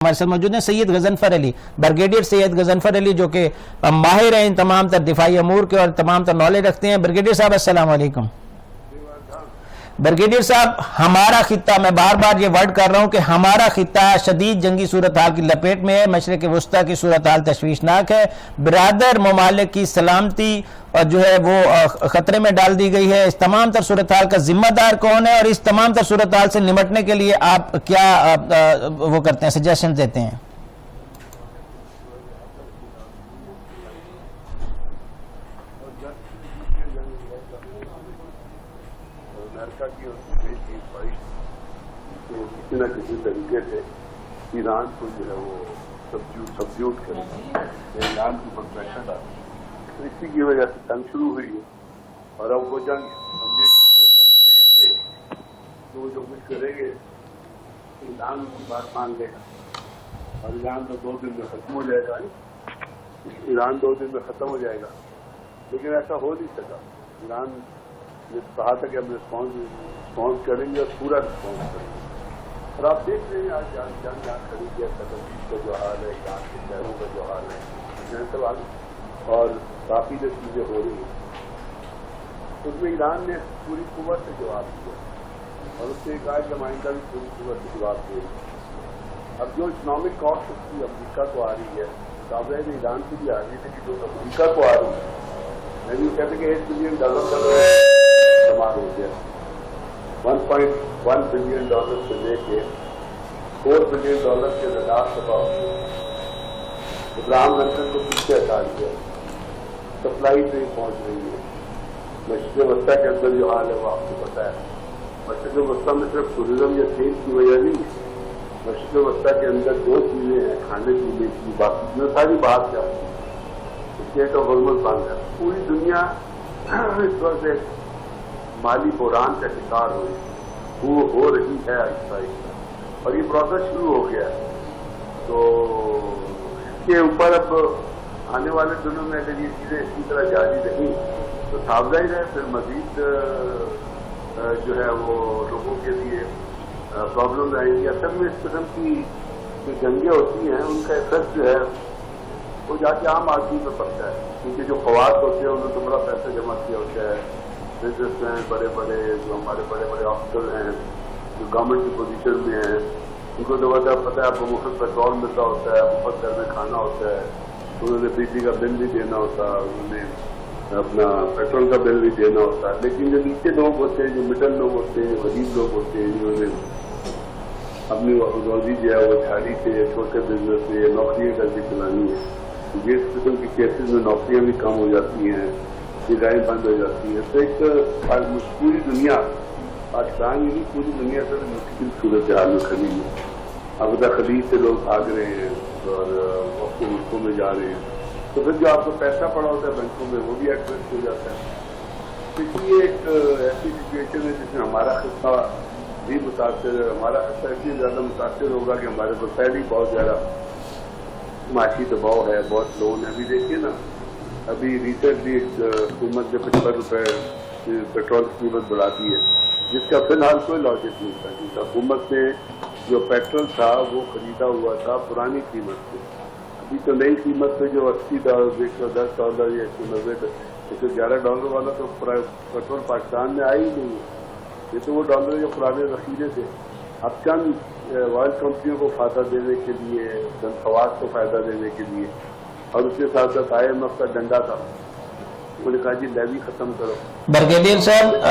ہمارے ساتھ موجود ہیں سید غضنفر علی، بریگیڈیئر سید غضنفر علی، جو کہ ماہر ہیں ان تمام تر دفاعی امور کے اور تمام تر نالج رکھتے ہیں۔ بریگیڈیئر صاحب السلام علیکم۔ بریگیڈیئر صاحب، ہمارا خطہ، میں بار بار یہ ورڈ کر رہا ہوں کہ ہمارا خطہ شدید جنگی صورتحال کی لپیٹ میں ہے، مشرق وسطیٰ کی صورتحال تشویشناک ہے، برادر ممالک کی سلامتی اور جو ہے وہ خطرے میں ڈال دی گئی ہے۔ اس تمام تر صورتحال کا ذمہ دار کون ہے، اور اس تمام تر صورتحال سے نمٹنے کے لیے آپ کیا وہ کرتے ہیں، سجیشن دیتے ہیں؟ امریکہ کی اور دیش کی خواہش کہ کسی نہ کسی طریقے سے ایران کو جو ہے وہ سبجیوٹ کرے، ایران کی اوپر پریشر ڈالے، تو اسی کی وجہ سے جنگ شروع ہوئی ہے۔ اور اب وہ جنگ ہم یہ سمجھتے تھے کہ وہ جو کچھ کریں گے ایران کی بات مان لے گا اور ایران تو 2 دن میں ختم ہو جائے گا، ایران 2 دن میں ختم ہو جائے گا، لیکن ایسا ہو نہیں سکا۔ ایران نے کہا تھا کہ ہم رسپانس کریں گے اور پورا رسپانس کریں گے، اور آپ دیکھ رہے ہیں آج جنگ جہاں کھڑی ہے، تلویز کا جو حال ہے، ایران کے شہروں کا جو حال ہے سوال، اور کافی جو چیزیں ہو رہی ہیں اس میں ایران نے پوری قوت سے جواب دیا، اور اس نے کہا کہ ہم آئندہ بھی پوری قوت سے جواب دیں گے۔ اب جو اکنامک کاسٹ اس کی امریکہ کو آ رہی ہے، ظاہر ہے ایران کی بھی آ رہی ہے، کہ جو امریکہ کو آ رہی ہے، میں بھی کہتے کہ $8 بلین کا استعمال ہو گیا، $1.1 بلین سے لے کے $4 بلین کے لداخ دباؤ ابراہم لنکن کو پیچھے ہٹا دیا، سپلائی نہیں پہنچ رہی ہے۔ مشرق وسطیٰ کے اندر جو حال ہے وہ آپ کو پتہ ہے، مشرق وسطیٰ میں صرف ٹورزم یا تیل کی وجہ نہیں ہے، مشرق وسطیٰ کے اندر 2 چیزیں ہیں کھانے پینے کی، باقی جو ساری بات ہے اسٹیٹ آف ہارمز بند ہے۔ پوری دنیا اس وقت ایک مالی بحران کا شکار ہوئی، وہ ہو رہی ہے آہستہ آہستہ، اور یہ پروسیس شروع ہو گیا ہے۔ تو اس کے اوپر اب آنے والے دنوں میں اگر یہ چیزیں اسی طرح جاری رہیں تو صاف ظاہر ہے پھر مزید جو ہے وہ لوگوں کے لیے پرابلم آئیں گی۔ اصل میں اس قسم کی جو جنگیں ہوتی ہیں ان کا افیکٹ جو ہے وہ جا کے عام آدمی پہ پڑتا ہے، کیونکہ جو خواص ہوتے ہیں انہوں نے تو بڑا پیسہ جمع کیا ہوتا ہے، بزنس مین بڑے بڑے جو ہمارے بڑے بڑے آفیسر ہیں جو گورنمنٹ کی پوزیشن میں ہیں، ان کو تو پتہ ہے آپ کو مفت پیٹرول ملتا ہوتا ہے، مفت گھر میں کھانا ہوتا ہے، انہوں نے بجلی کا بل بھی دینا ہوتا ہے، انہوں نے اپنا پیٹرول کا بل بھی دینا ہوتا ہے، لیکن جو نیچے لوگ ہوتے ہیں، جو مڈل لوگ ہوتے ہیں، جو غریب لوگ ہوتے ہیں، جنہوں نے اپنی روزی جو ہے وہ جھاڑی سے یا چھوٹے بزنس سے یا نوکریاں کر کے چلانی ہے، جس قسم کی کیسز میں نوکریاں بھی کم ہو جاتی ہیں، فضائیں بند ہو جاتی ہیں، تو ایک پوری دنیا، پاکستان ہی نہیں پوری دنیا سے مشکل صورتحال میں کھڑی ہے۔ ابدا خلیج سے لوگ بھاگ رہے ہیں اور وقت ملکوں میں جا رہے ہیں، تو پھر جو آپ کو پیسہ پڑا ہوتا ہے بینکوں میں وہ بھی ایٹ رسک ہو جاتا ہے۔ اس لیے ایک ایسی سچویشن ہے جس میں ہمارا خطہ بھی متاثر ہے، ہمارا خطہ اس لیے زیادہ متاثر ہوگا کہ ہمارے پر پہلے بہت زیادہ معاشی دباؤ ہے، بہت لون ہے۔ ابھی دیکھیے نا، ابھی ریسنٹلی حکومت نے $55 پیٹرول کی قیمت بڑھا دی ہے، جس کا فی الحال کوئی لاجک نہیں تھا، کیونکہ حکومت نے جو پیٹرول تھا وہ خریدا ہوا تھا پرانی قیمت سے، ابھی تو نئی قیمت پہ جو $80 $110 یا $190 $111 والا تو پیٹرول پاکستان میں آئی ہی نہیں ہے، یہ تو وہ ڈالر جو پرانے ذخیرے تھے۔ اب چند آئل کمپنیوں کو فائدہ دینے کے لیے، چند خواص کو فائدہ دینے کے لیے، اور اس کے ساتھ ساتھ IMF کا ڈنڈا تھا، انہوں نے کہا جی لیوی ختم کرو۔ بریگیڈیئر صاحب